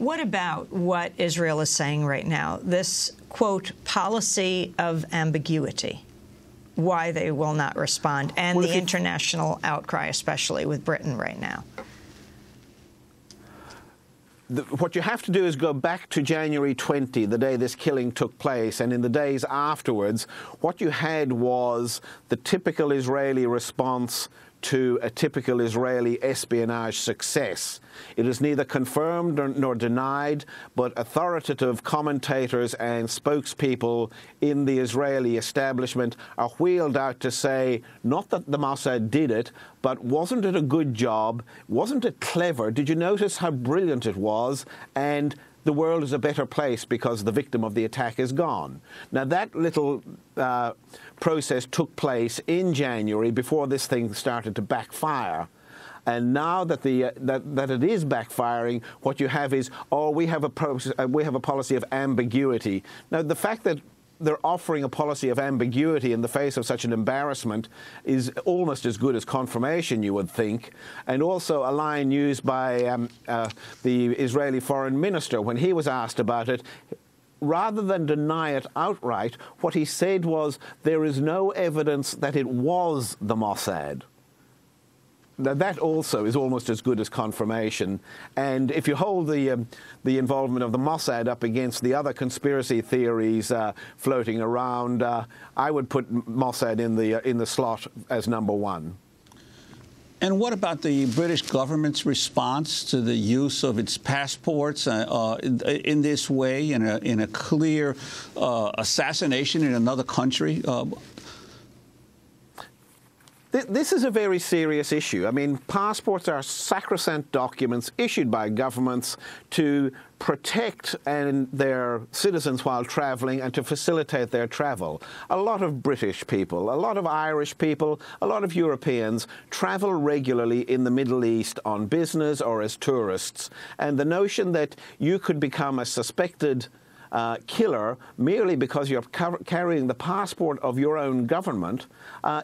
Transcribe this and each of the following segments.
What about what Israel is saying right now, this, quote, policy of ambiguity, why they will not respond, and the international outcry, especially with Britain right now? What you have to do is go back to January 20, the day this killing took place, and in the days afterwards, what you had was the typical Israeli response to a typical Israeli espionage success. It is neither confirmed nor denied, but authoritative commentators and spokespeople in the Israeli establishment are wheeled out to say, not that the Mossad did it, but wasn't it a good job? Wasn't it clever? Did you notice how brilliant it was? And the world is a better place because the victim of the attack is gone. Now, that little process took place in January before this thing started to backfire. And now that that it is backfiring, what you have is, oh, we have a policy of ambiguity. Now, the fact that they're offering a policy of ambiguity in the face of such an embarrassment is almost as good as confirmation, you would think. And also a line used by the Israeli foreign minister when he was asked about it. Rather than deny it outright, what he said was, there is no evidence that it was the Mossad. Now, that also is almost as good as confirmation. And if you hold the involvement of the Mossad up against the other conspiracy theories floating around, I would put Mossad in the slot as number one. And what about the British government's response to the use of its passports in this way, in a clear assassination in another country? This is a very serious issue. I mean, passports are sacrosanct documents issued by governments to protect their citizens while traveling and to facilitate their travel. A lot of British people, a lot of Irish people, a lot of Europeans travel regularly in the Middle East on business or as tourists. And the notion that you could become a suspected killer merely because you're carrying the passport of your own government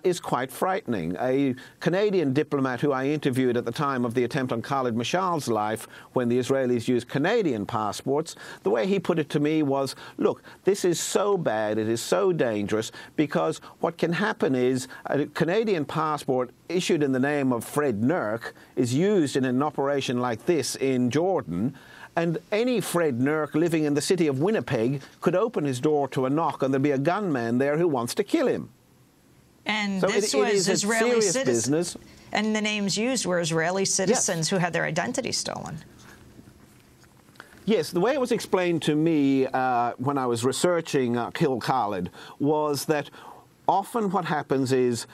is quite frightening. A Canadian diplomat who I interviewed at the time of the attempt on Khalid Mashal's life when the Israelis used Canadian passports, the way he put it to me was, look, this is so bad, it is so dangerous, because what can happen is a Canadian passport issued in the name of Fred Nurk is used in an operation like this in Jordan, and any Fred Nurk living in the city of Winnipeg could open his door to a knock and there'd be a gunman there who wants to kill him. And so this was Israeli citizens. And the names used were Israeli citizens who had their identity stolen. Yes, the way it was explained to me when I was researching Kill Khalid was that often what happens is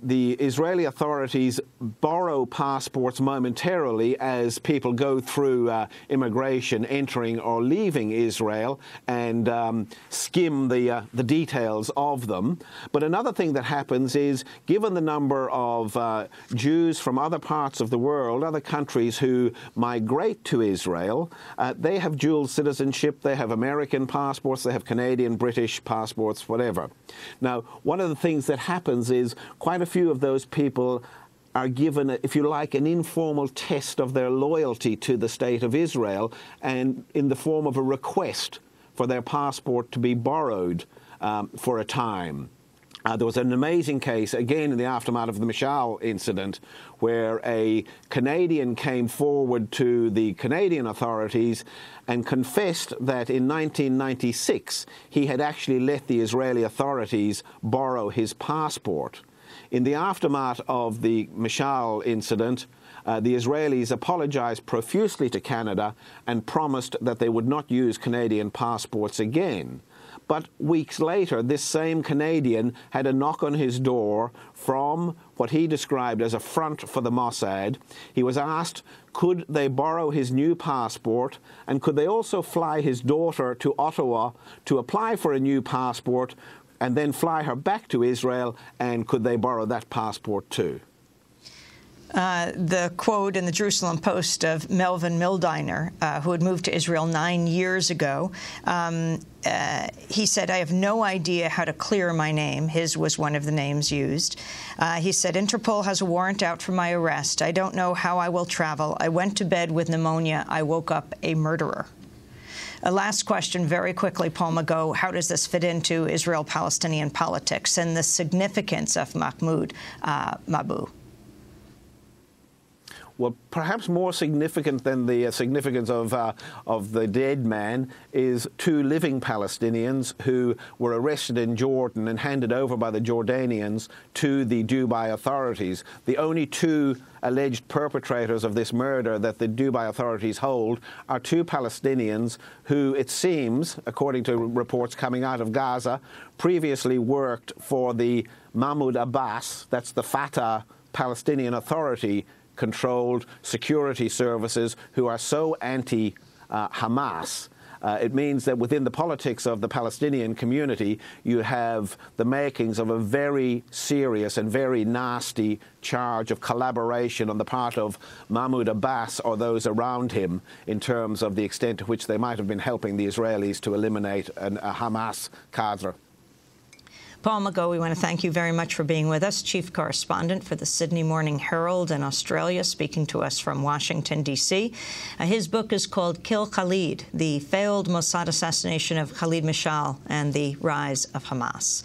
the Israeli authorities borrow passports momentarily as people go through immigration, entering or leaving Israel, and skim the details of them. But another thing that happens is, given the number of Jews from other parts of the world, other countries who migrate to Israel, they have dual citizenship, they have American passports, they have Canadian, British passports, whatever. Now, one of the things that happens is quite a few of those people are given, if you like, an informal test of their loyalty to the State of Israel, and in the form of a request for their passport to be borrowed for a time. There was an amazing case, again in the aftermath of the Mishal incident, where a Canadian came forward to the Canadian authorities and confessed that in 1996 he had actually let the Israeli authorities borrow his passport. In the aftermath of the Mishal incident, the Israelis apologized profusely to Canada and promised that they would not use Canadian passports again. But weeks later, this same Canadian had a knock on his door from what he described as a front for the Mossad. He was asked, could they borrow his new passport, and could they also fly his daughter to Ottawa to apply for a new passport and then fly her back to Israel, and could they borrow that passport too? The quote in the Jerusalem Post of Melvin Mildiner, who had moved to Israel 9 years ago. He said, "I have no idea how to clear my name." His was one of the names used. He said, "Interpol has a warrant out for my arrest. I don't know how I will travel. I went to bed with pneumonia. I woke up a murderer." A last question, very quickly, Paul Magot. How does this fit into Israel-Palestinian politics and the significance of Mahmoud Mabou? Well, perhaps more significant than the significance of the dead man is 2 living Palestinians who were arrested in Jordan and handed over by the Jordanians to the Dubai authorities. The only 2 alleged perpetrators of this murder that the Dubai authorities hold are 2 Palestinians who, it seems, according to reports coming out of Gaza, previously worked for the Mahmoud Abbas, that's the Fatah Palestinian Authority, controlled security services who are so anti-Hamas. It means that within the politics of the Palestinian community, you have the makings of a very serious and very nasty charge of collaboration on the part of Mahmoud Abbas or those around him in terms of the extent to which they might have been helping the Israelis to eliminate a Hamas cadre. Paul Magot, we want to thank you very much for being with us, chief correspondent for the Sydney Morning Herald in Australia, speaking to us from Washington, D.C. His book is called Kill Khalid, the failed Mossad assassination of Khalid Mashal and the rise of Hamas.